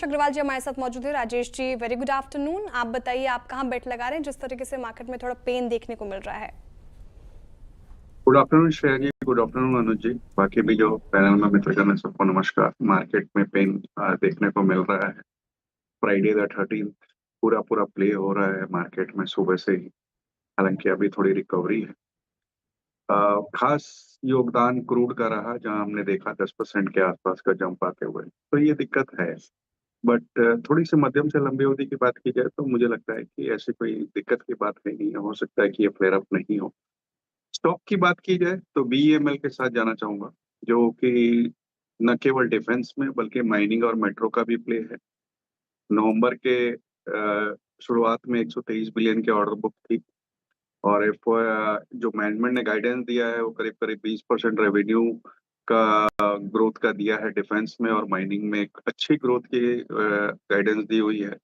राजेश अग्रवाल जी हमारे साथ मौजूद है। Rajesh ji, very good afternoon. आप बताइए, आप कहाँ बेट लगा रहे हैं जिस तरीके से मार्केट में थोड़ा पेन देखने को मिल रहा है? गुड आफ्टरनून श्रेया जी। गुड आफ्टरनून अनुज जी। बाकी भी जो पैनल में मित्रगण है सबको नमस्कार। मार्केट में पेन देखने को मिल रहा है। फ्राइडे द 13 पूरा पूरा प्ले हो रहा है मार्केट में सुबह से ही। हालांकि अभी थोड़ी रिकवरी है। खास योगदान क्रूड का रहा, जहां हमने देखा 10% के आसपास का जंप आते हुए, तो ये दिक्कत है। बट थोड़ी सी मध्यम से लंबी अवधि की बात की जाए तो मुझे लगता है कि ऐसी कोई दिक्कत की बात है नहीं है। हो सकता है कि ये फ्लेयर अप नहीं हो। स्टॉक की बात की जाए तो बीईएमएल के साथ जाना चाहूंगा, जो कि न केवल डिफेंस में बल्कि माइनिंग और मेट्रो का भी प्ले है। नवंबर के शुरुआत में 123 बिलियन की ऑर्डर बुक थी, और जो मैनेजमेंट ने गाइडेंस दिया है वो करीब करीब 20% रेवेन्यू का ग्रोथ का दिया है। डिफेंस में और माइनिंग में एक अच्छी ग्रोथ की गाइडेंस दी हुई है।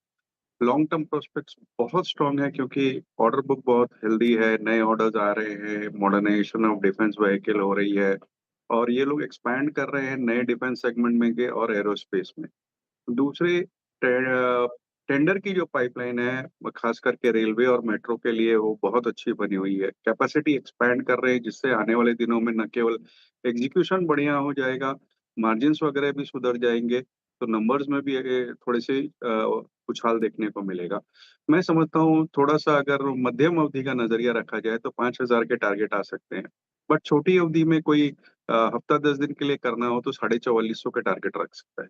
लॉन्ग टर्म प्रोस्पेक्ट्स बहुत स्ट्रांग है, क्योंकि ऑर्डर बुक बहुत हेल्दी है। नए ऑर्डर्स आ रहे हैं, मॉडर्नाइजेशन ऑफ डिफेंस व्हीकल हो रही है, और ये लोग एक्सपैंड कर रहे हैं नए डिफेंस सेगमेंट में के और एरोस्पेस में। दूसरे टेंडर की जो पाइपलाइन है खास करके रेलवे और मेट्रो के लिए, वो बहुत अच्छी बनी हुई है। कैपेसिटी एक्सपैंड कर रहे हैं, जिससे आने वाले दिनों में न केवल एग्जीक्यूशन बढ़िया हो जाएगा, मार्जिन्स वगैरह भी सुधर जाएंगे, तो नंबर्स में भी थोड़े से उछाल देखने को मिलेगा। मैं समझता हूँ थोड़ा सा अगर मध्यम अवधि का नजरिया रखा जाए तो 5,000 के टारगेट आ सकते हैं। बट छोटी अवधि में कोई हफ्ता 10 दिन के लिए करना हो तो 4450 के टारगेट रख सकता है।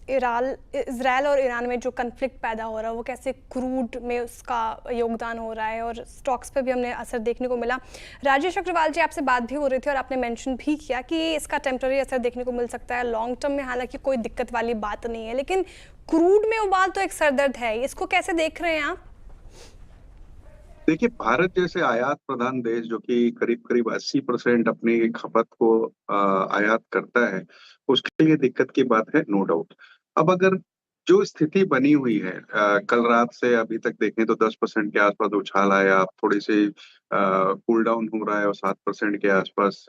इजराइल और ईरान में जो कन्फ्लिक्ट पैदा हो रहा है वो कैसे क्रूड में उसका योगदान हो रहा है, और स्टॉक्स पे भी हमने असर देखने को मिला। राजेश अग्रवाल जी, आपसे बात भी हो रही थी और आपने मेंशन भी किया कि इसका टेम्पररी असर देखने को मिल सकता है। लॉन्ग टर्म में हालांकि कोई दिक्कत वाली बात नहीं है, लेकिन क्रूड में उबाल तो एक सरदर्द है। इसको कैसे देख रहे हैं आप? देखिए, भारत जैसे आयात प्रधान देश, जो कि करीब करीब 80% अपनी खपत को आयात करता है, उसके लिए दिक्कत की बात है, नो डाउट। अब अगर जो स्थिति बनी हुई है, कल रात से अभी तक देखें तो 10% के आसपास उछाल आया, अब थोड़ी सी कूल डाउन हो रहा है और 7% के आसपास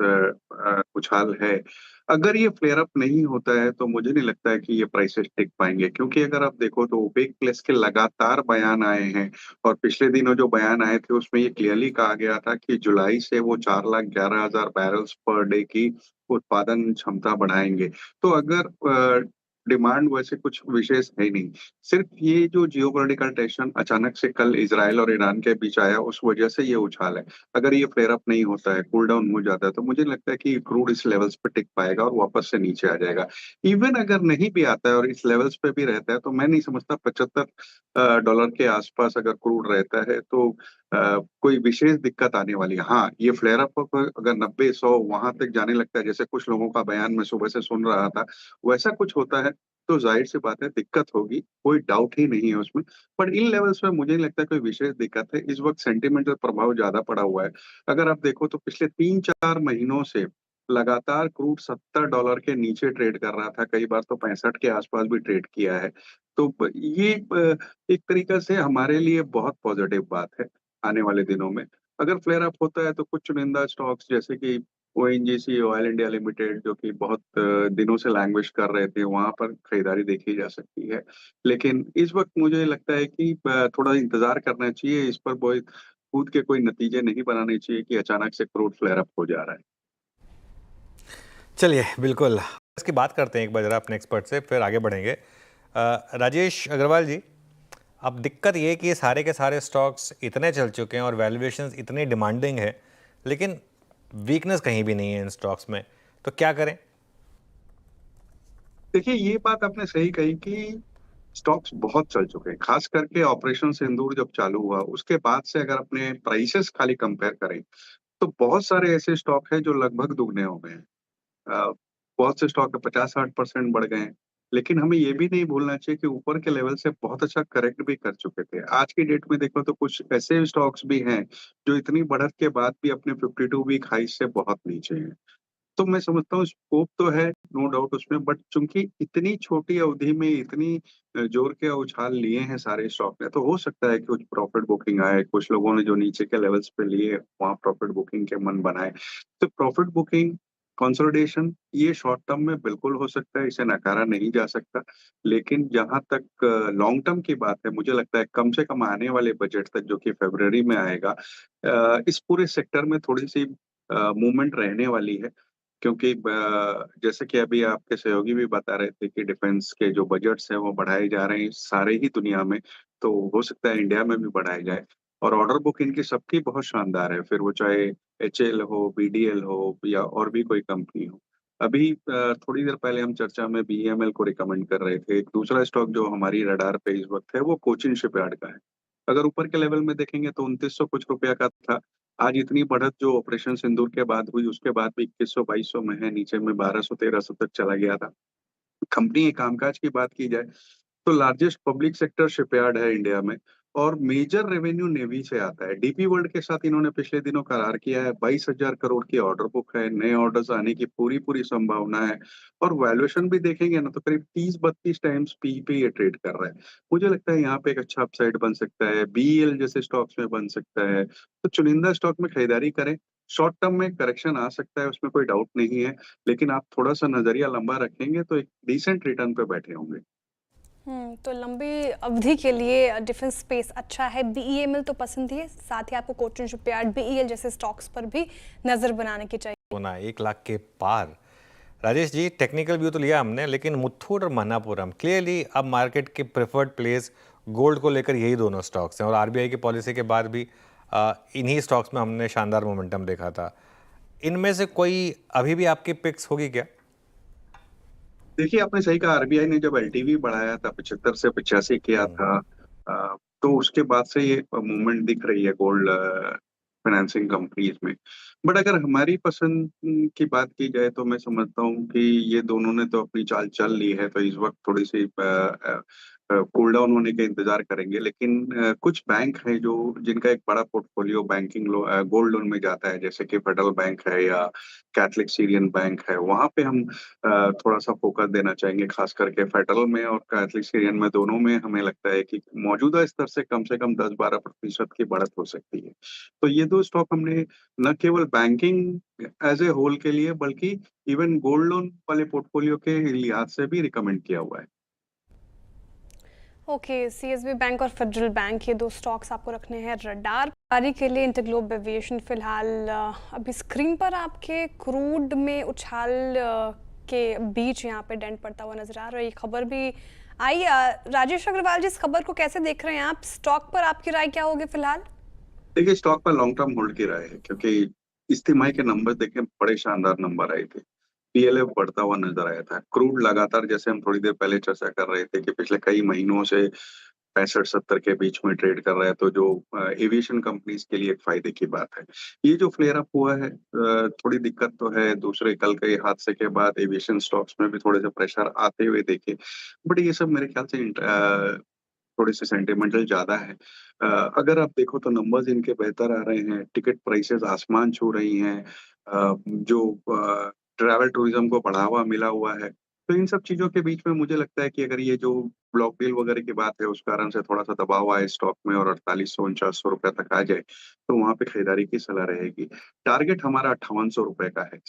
उछाल है। अगर ये फ्लेयर अप नहीं होता है तो मुझे नहीं लगता है कि ये प्राइसेस टिक पाएंगे, क्योंकि अगर आप देखो तो ओपेक प्लस के लगातार बयान आए हैं, और पिछले दिनों जो बयान आए थे उसमें ये क्लियरली कहा गया था कि जुलाई से वो 4,11,000 बैरल्स पर डे की उत्पादन क्षमता बढ़ाएंगे। तो अगर डिमांड वैसे कुछ विशेष है ही नहीं, सिर्फ ये जो जियोपॉलिटिकल टेंशन अचानक से कल इजराइल और ईरान के बीच आया, उस वजह से ये उछाल है। अगर ये फ्लेयर अप नहीं होता है, कूल डाउन हो जाता है, तो मुझे लगता है कि क्रूड इस लेवल्स पे टिक पाएगा और वापस से नीचे आ जाएगा। इवन अगर नहीं भी आता है और इस लेवल्स पे भी रहता है, तो मैं नहीं समझता 75 डॉलर के आसपास अगर क्रूड रहता है तो कोई विशेष दिक्कत आने वाली है। हाँ, ये फ्लेयर अप अगर 90-100 वहां तक जाने लगता है, जैसे कुछ लोगों का बयान मैं सुबह से सुन रहा था, वैसा कुछ होता है, तो जाहिर सी बात है दिक्कत होगी, कोई डाउट ही नहीं है उसमें। पर इन लेवल्स में मुझे नहीं लगता कोई विशेष दिक्कत है। इस वक्त सेंटिमेंटल प्रभाव ज्यादा पड़ा हुआ है। अगर आप देखो तो पिछले 3-4 महीनों से लगातार क्रूड $70 के नीचे ट्रेड कर रहा था, कई बार तो 65 के आसपास भी ट्रेड किया है। तो ये एक तरीका से हमारे लिए बहुत पॉजिटिव बात है आने वाले दिनों में। अगर फ्लेयर अप होता है तो कुछ चुनिंदा स्टॉक्स जैसे कि ओएनजीसी, ऑयल इंडिया लिमिटेड, जो कि बहुत दिनों से लैंग्वेज कर रहे थे, वहां पर खरीदारी देखी जा सकती है। लेकिन इस वक्त मुझे लगता है कि थोड़ा इंतजार करना चाहिए, इस पर बहुत कूद के कोई नतीजे नहीं बनाने चाहिए कि अचानक से क्रूड फ्लेयर अप हो जा रहा है। चलिए, बिल्कुल इसकी बात करते हैं एक बार जरा अपने एक्सपर्ट से, फिर आगे बढ़ेंगे। राजेश अग्रवाल जी, अब दिक्कत ये है कि ये सारे के सारे स्टॉक्स इतने चल चुके हैं और वैल्यूएशंस इतनी डिमांडिंग है, लेकिन वीकनेस कहीं भी नहीं है इन स्टॉक्स में, तो क्या करें? देखिए, ये बात आपने सही कही कि स्टॉक्स बहुत चल चुके हैं। खास करके ऑपरेशन सिंदूर जब चालू हुआ उसके बाद से अगर अपने प्राइसेस खाली कंपेयर करें तो बहुत सारे ऐसे स्टॉक हैं जो लगभग दुगने हो गए हैं। अ, बहुत से स्टॉक 50-60% बढ़ गए हैं। लेकिन हमें ये भी नहीं भूलना चाहिए कि ऊपर के लेवल से बहुत अच्छा करेक्ट भी कर चुके थे। आज की डेट में देखो तो कुछ ऐसे स्टॉक्स भी हैं जो इतनी बढ़त के बाद भी अपने 52 वीक हाई से बहुत नीचे हैं। तो मैं समझता हूँ स्कोप तो है, नो डाउट उसमें, बट चूंकि इतनी छोटी अवधि में इतनी जोर के उछाल लिए हैं सारे स्टॉक ने, तो हो सकता है कि कुछ प्रॉफिट बुकिंग आए, कुछ लोगों ने जो नीचे के लेवल्स पे लिए वहां प्रॉफिट बुकिंग के मन बनाए। तो प्रॉफिट बुकिंग कंसोलिडेशन ये शॉर्ट टर्म में बिल्कुल हो सकता है, इसे नकारा नहीं जा सकता। लेकिन जहाँ तक लॉन्ग टर्म की बात है, मुझे लगता है कम से कम आने वाले बजट तक जो कि फ़रवरी में आएगा इस पूरे सेक्टर में थोड़ी-सी मूवमेंट रहने वाली है। क्योंकि जैसे कि अभी आपके सहयोगी भी बता रहे थे कि डिफेंस के जो बजट्स हैं वो बढ़ाए जा रहे हैं सारे ही दुनिया में, तो हो सकता है इंडिया में भी बढ़ाए जाएँ। और ऑर्डर बुक इनकी सबकी बहुत शानदार है, फिर वो चाहे एचएएल हो, बीडीएल हो या और भी कोई कंपनी हो। अभी थोड़ी देर पहले हम चर्चा में बीईएमएल को रिकमेंड कर रहे थे। एक दूसरा स्टॉक जो हमारी रडार पे इस वक़्त है वो कोचिन शिपयार्ड का है। अगर ऊपर के लेवल में देखेंगे तो 2900 कुछ रुपया का था। आज इतनी बढ़त जो ऑपरेशन सिंदूर के बाद हुई उसके बाद भी 2100-2200 में है, नीचे में 1200-1300 तक चला गया था। कंपनी के कामकाज की बात की जाए तो लार्जेस्ट पब्लिक सेक्टर शिपयार्ड है इंडिया में और मेजर रेवेन्यू नेवी से आता है। डीपी वर्ल्ड के साथ इन्होंने पिछले दिनों करार किया है, 22,000 करोड़ की ऑर्डर बुक है, नए ऑर्डर्स आने की पूरी-पूरी संभावना है और वैल्यूएशन भी देखेंगे ना तो करीब 30-32 टाइम्स पी पे ये ट्रेड कर रहा है। मुझे लगता है यहाँ पे एक अच्छा अपसाइड बन सकता है, बीईएल जैसे स्टॉक्स में बन सकता है, तो चुनिंदा स्टॉक में खरीदारी करें। शॉर्ट टर्म में करेक्शन आ सकता है, उसमें कोई डाउट नहीं है, लेकिन आप थोड़ा-सा नज़रिया लंबा रखेंगे तो एक डिसेंट रिटर्न पे बैठे होंगे। तो लंबी अवधि के लिए डिफेंस स्पेस अच्छा है। बीईएमएल तो पसंद ही है, साथ ही आपको कोचिन शिपयार्ड, बीईएल जैसे स्टॉक्स पर भी नजर बनाने की चाहिए। सोना 1 लाख के पार। राजेश जी, टेक्निकल व्यू तो लिया हमने, लेकिन मुथूट और मन्नापुरम क्लियरली अब मार्केट के प्रेफर्ड प्लेस गोल्ड को लेकर यही दोनों स्टॉक्स हैं और आरबीआई की पॉलिसी के बाद भी इन्हीं स्टॉक्स में हमने शानदार मोमेंटम देखा था। इनमें से कोई अभी भी आपकी पिक्स होगी क्या? देखिए, आपने सही कहा आरबीआई ने जब एलटीवी बढ़ाया था 75 से 85 किया था तो उसके बाद से ये मूवमेंट दिख रही है गोल्ड फाइनेंसिंग कंपनीज में। बट अगर हमारी पसंद की बात की जाए तो मैं समझता हूँ कि ये दोनों ने तो अपनी चाल चल ली है, तो इस वक़्त थोड़ी-सी कूल डाउन होने का इंतज़ार करेंगे। लेकिन कुछ बैंक हैं जो जिनका एक बड़ा पोर्टफोलियो गोल्ड लोन में जाता है, जैसे कि फेडरल बैंक है या कैथलिक सीरियन बैंक है, वहाँ पे हम थोड़ा-सा फ़ोकस देना चाहेंगे, ख़ास करके फेडरल में और कैथलिक सीरियन में, दोनों में हमें लगता है कि मौजूदा स्तर से कम 10-12% की बढ़त हो सकती है। तो ये 2 स्टॉक हमने न केवल बैंकिंग एज़ ए होल के लिए बल्कि इवन गोल्ड लोन वाले पोर्टफोलियो के लिहाज से भी रिकमेंड किया हुआ है। ओके, सीएसबी बैंक और फेडरल बैंक, ये दो स्टॉक्स आपको रखने हैं रडार। जारी के लिए इंटरग्लोब एविएशन फिलहाल अभी स्क्रीन पर आपके क्रूड में उछाल के बीच यहाँ पे डेंट पड़ता हुआ नजर आ रहा है। ये खबर भी आई। राजेश अग्रवाल जी, इस खबर को कैसे देख रहे हैं आप? स्टॉक पर आपकी राय क्या होगी फिलहाल? देखिए, स्टॉक पर लॉन्ग टर्म होल्ड की राय है क्योंकि इस तिमाही के नंबर देखें, बड़े शानदार नंबर आए थे। पीएलएफ बढ़ता हुआ नज़र आया था। क्रूड लगातार, जैसे हम थोड़ी देर पहले चर्चा कर रहे थे कि पिछले कई महीनों से 65-70 के बीच में ट्रेड कर रहा है, तो जो एविएशन कंपनीज़ के लिए एक फ़ायदे की बात है। ये जो फ्लेयर अप हुआ है थोड़ी दिक्कत तो है, दूसरे कल के हादसे के बाद एविएशन स्टॉक्स में भी थोड़े-से प्रेशर आते हुए देखे। बट ये सब मेरे ख्याल से थोड़े-से सेंटिमेंटल ज़्यादा है। अगर आप देखो तो नंबर्स इनके बेहतर आ रहे हैं, टिकट प्राइसेज़ आसमान छू रही हैं। जो ट्रैवल टूरिज़्म को बढ़ावा मिला हुआ है। तो इन सब चीज़ों के बीच में मुझे लगता है कि अगर ये जो ब्लॉक डील वगैरह की बात है, उस कारण से थोड़ा-सा दबाव आए स्टॉक में और 4800-4900 तक आ जाए, तो वहाँ पे खरीदारी की सलाह रहेगी। टारगेट हमारा ₹5800 का है।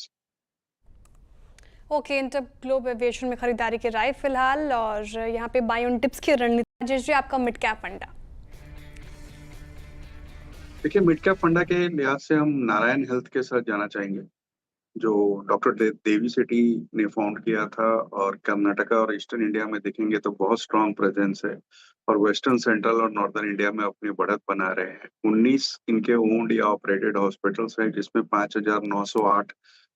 ओके, इंटरग्लोब एविएशन में खरीदारी की राय फिलहाल, और यहाँ पे बाय ऑन टिप्स की रणनीति। राजेश जी, आपका मिड कैप फंडा। देखिए, मिड कैप फंडा के लिहाज से हम नारायण हेल्थ के साथ जाना चाहेंगे। जो डॉक्टर देवी सेठी ने फाउंड किया था और कर्नाटका और ईस्टर्न इंडिया में देखेंगे तो बहुत स्ट्रॉन्ग प्रेजेंस है और वेस्टर्न सेंट्रल और नॉर्दर्न इंडिया में अपनी बढ़त बना रहे हैं। 19 इनके ओन्ड या ऑपरेटेड हॉस्पिटल्स हैं जिसमें 5,908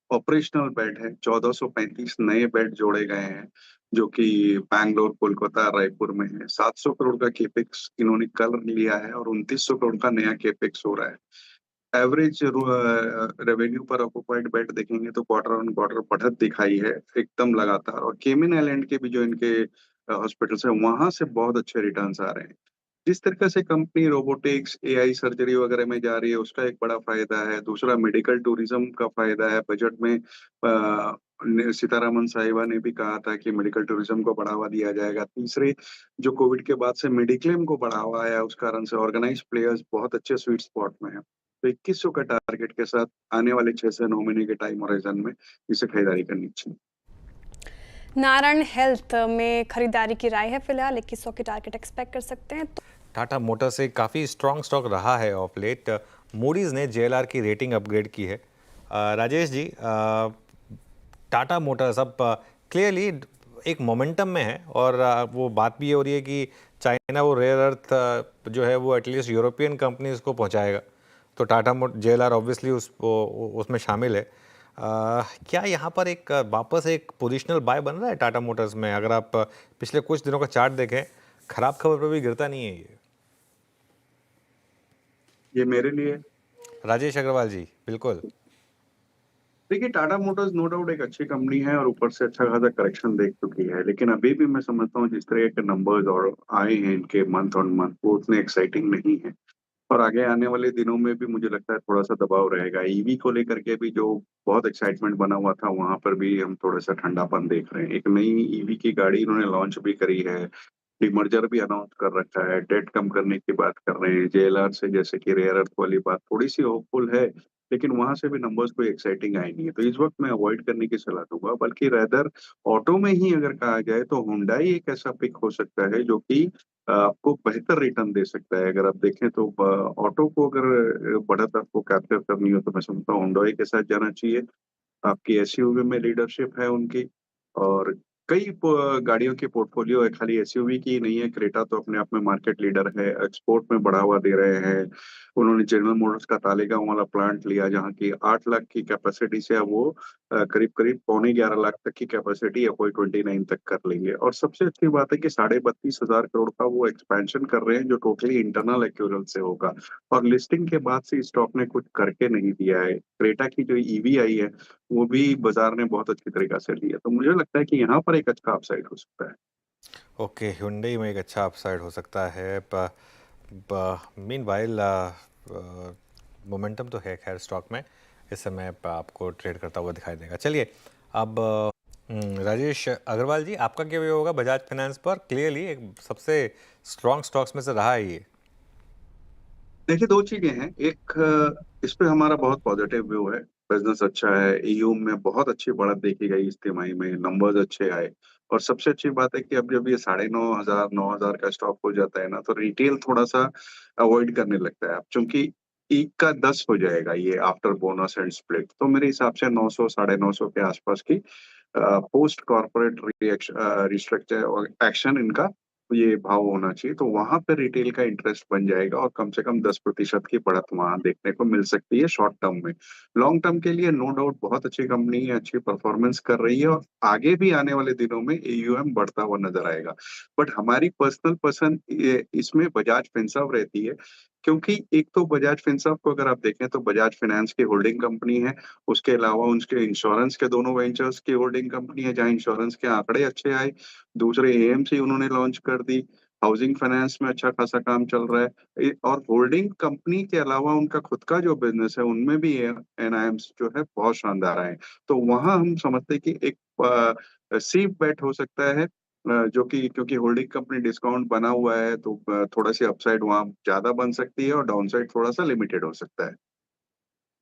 ऑपरेशनल बेड है, 1,435 नए बेड जोड़े गए हैं जो कि बैंगलोर, कोलकाता, रायपुर में है। 700 करोड़ का केपेक्स इन्होंने कल लिया है और 2900 करोड़ का नया केपेक्स हो रहा है। एवरेज रेवेन्यू पर ऑक्युपाइड बेड देखेंगे तो क्वार्टर ऑन क्वार्टर बढ़त दिखाई है एकदम लगातार और केमन आइलैंड के भी जो इनके हॉस्पिटल्स हैं वहां से बहुत अच्छे रिटर्न्स आ रहे हैं। जिस तरीके से कंपनी रोबोटिक्स, एआई सर्जरी वगैरह में जा रही है उसका एक बड़ा फायदा है। दूसरा मेडिकल टूरिज्म का फायदा है। बजट में सीतारामन साहिबा ने भी कहा था कि मेडिकल टूरिज्म को बढ़ावा दिया जाएगा। तीसरे, जो कोविड के बाद से मेडिक्लेम को बढ़ावा आया उस कारण से ऑर्गेनाइज्ड प्लेयर्स बहुत अच्छे स्वीट स्पॉट में है। तो 2100 का टारगेट के साथ आने वाले 6 से 9 महीने के टाइम होराइजन में इसे खरीदारी करनी चाहिए। नारायण हेल्थ में खरीदारी की राय है फिलहाल, 2100 की टारगेट एक्सपेक्ट कर सकते हैं। टाटा मोटर्स से काफ़ी स्ट्रॉन्ग स्टॉक रहा है ऑफ लेट। मूडीज़ ने जेएलआर की रेटिंग अपग्रेड की है। राजेश जी, टाटा मोटर्स अब क्लियरली एक मोमेंटम में है और वो बात भी ये हो रही है कि चाइना वो रेयर अर्थ जो है वो एटलीस्ट यूरोपियन कंपनीज को पहुंचाएगा, तो टाटा जेएलआर ऑब्वियसली उसमें शामिल है। क्या यहाँ पर एक वापस एक पोजिशनल बाय बन रहा है टाटा मोटर्स में? अगर आप पिछले कुछ दिनों का चार्ट देखें, खराब खबर पर भी गिरता नहीं है ये मेरे लिए राजेश अग्रवाल जी, बिल्कुल। देखिए, टाटा मोटर्स नो डाउट एक अच्छी कंपनी है और ऊपर से अच्छा खासा करेक्शन देख चुकी है, लेकिन अभी भी मैं समझता हूँ जिस तरह के नंबर्स और आए हैं इनके मंथ ऑन मंथ, वो उतने एक्साइटिंग नहीं है। और आगे आने वाले दिनों में भी मुझे लगता है थोड़ा सा दबाव रहेगा। ईवी को लेकर के भी जो बहुत एक्साइटमेंट बना हुआ था, वहां पर भी हम थोड़ा सा ठंडापन देख रहे हैं। एक नई ईवी की गाड़ी इन्होंने लॉन्च भी करी है, डिमर्जर भी अनाउंस कर रखा है, डेट कम करने की बात कर रहे हैं, जेएलआर से जैसे कि रेयर अर्थ वाली बात थोड़ी सी होपफुल है, लेकिन वहां से भी नंबर्स कोई एक्साइटिंग आए नहीं है। तो इस वक्त मैं अवॉइड करने की सलाह दूंगा, बल्कि रेदर ऑटो में ही अगर कहा जाए तो हुंडई एक ऐसा पिक हो सकता है जो कि आपको बेहतर रिटर्न दे सकता है। अगर आप देखें तो ऑटो को अगर बढ़त आपको कैप्चर करनी हो तो मैं समझता हूँ हुंडई के साथ जाना चाहिए। आपकी एसयूवी में लीडरशिप है उनकी, और कई गाड़ियों के पोर्टफोलियो है, खाली एसयूवी की ही नहीं है। क्रेटा तो अपने आप में मार्केट लीडर है, एक्सपोर्ट में बढ़ावा दे रहे हैं। उन्होंने जनरल मोटर्स का तालेगांव वाला प्लांट लिया, जहाँ की 8 लाख की कैपेसिटी से अब वो करीब करीब 11.25 लाख तक की कैपेसिटी FY 29 तक कर लेंगे। और सबसे अच्छी बात है कि 32,500 करोड़ का वो एक्सपेंशन कर रहे हैं, जो टोटली इंटरनल एक्यूरल से होगा। और लिस्टिंग के बाद से स्टॉक ने कुछ करके नहीं दिया है। क्रेटा की जो ईवी आई है वो भी बाजार ने बहुत अच्छी तरीका से ली है, तो मुझे लगता है कि यहाँ पर एक अच्छा अपसाइड हो सकता है। ओके, हुंडई में एक अच्छा अपसाइड हो सकता है। मीनवाइल मोमेंटम तो है खैर स्टॉक में, इस समय आपको ट्रेड करता हुआ दिखाई देगा। चलिए अब राजेश अग्रवाल जी, आपका क्या व्यू होगा बजाज फाइनेंस पर? क्लियरली एक सबसे स्ट्रॉन्ग स्टॉक्स में से रहा है ये। देखिए, दो चीजें हैं। एक, इस पे हमारा बहुत पॉजिटिव व्यू है। बिजनेस अच्छा है, ईयू में बहुत अच्छी बढ़त देखी गई इस तिमाही में, नंबर्स अच्छे आए। और सबसे अच्छी बात है कि अब जब ये 9,500 9,000 का स्टॉक हो जाता है ना, तो रिटेल थोड़ा सा अवॉइड करने लगता है। अब चूंकि एक का 10 हो जाएगा ये आफ्टर बोनस एंड स्प्लिट, तो मेरे हिसाब से 900 950 के आसपास की पोस्ट कॉर्पोरेट रिस्ट्रक्चर और एक्शन इनका ये भाव होना चाहिए, तो वहां पे रिटेल का इंटरेस्ट बन जाएगा और कम से कम 10% की बढ़त वहां देखने को मिल सकती है शॉर्ट टर्म में। लॉन्ग टर्म के लिए नो डाउट बहुत अच्छी कंपनी है, अच्छी परफॉर्मेंस कर रही है और आगे भी आने वाले दिनों में AUM बढ़ता हुआ नजर आएगा। बट हमारी पर्सनल पसंद इसमें बजाज फिनसर्व रहती है, क्योंकि एक तो बजाज फिनसर्व को अगर आप देखें तो बजाज फाइनेंस की होल्डिंग कंपनी है, उसके अलावा उनके इंश्योरेंस के दोनों वेंचर्स की होल्डिंग कंपनी है, जहां इंश्योरेंस के आंकड़े अच्छे आए। दूसरे AMC उन्होंने लॉन्च कर दी, हाउसिंग फाइनेंस में अच्छा खासा काम चल रहा है। और होल्डिंग कंपनी के अलावा उनका खुद का जो बिजनेस है उनमें भी NIMs जो है बहुत शानदार आए। तो वहां हम समझते हैं कि एक सेफ बेट हो सकता है, जो कि क्योंकि होल्डिंग कंपनी डिस्काउंट बना हुआ है, तो थोड़ा सी अपसाइड वहां ज्यादा बन सकती है और डाउनसाइड थोड़ा सा लिमिटेड हो सकता है।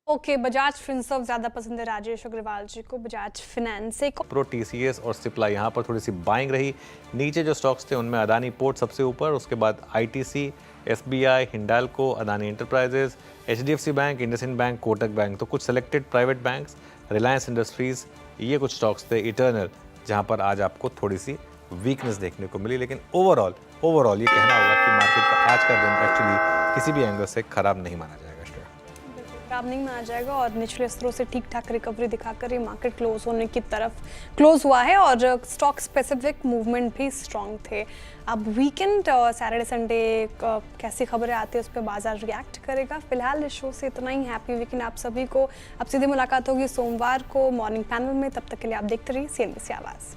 ओके, बजाज फिनसर्व ज्यादा पसंद है राजेश अग्रवाल जी को। बजाज फाइनेंस एक प्रो, TCS और सिप्ला यहाँ पर थोड़ी सी बाइंग रही। नीचे जो स्टॉक्स थे उनमें अदानी पोर्ट सबसे ऊपर, उसके बाद ITC, SBI, Hindalco, Adani enterprises, HDFC bank, IndusInd bank, Kotak bank. तो कुछ selected private banks, Reliance industries, ये कुछ स्टॉक्स थे। इटर्नल जहाँ पर आज आपको थोड़ी सी वीकनेस देखने को मिली, लेकिन ओवरऑल ये कहना होगा कि मार्केट का आज का दिन एक्चुअली किसी भी एंगल से खराब नहीं माना जाएगा। खराब नहीं माना जाएगा और निचले स्तरों से ठीक ठाक रिकवरी दिखाकर ये मार्केट क्लोज होने की तरफ क्लोज हुआ है और स्टॉक स्पेसिफिक मूवमेंट भी स्ट्रॉन्ग थे। अब वीकेंड और सैटरडे संडे कैसी खबरें आती है उस पर बाजार रिएक्ट करेगा। फिलहाल इस शो से इतना ही। हैप्पी वीकेंड आप सभी को। अब सीधी मुलाकात होगी सोमवार को मॉर्निंग पैनल में। तब तक के लिए आप देखते रहिए CNBC आवाज़।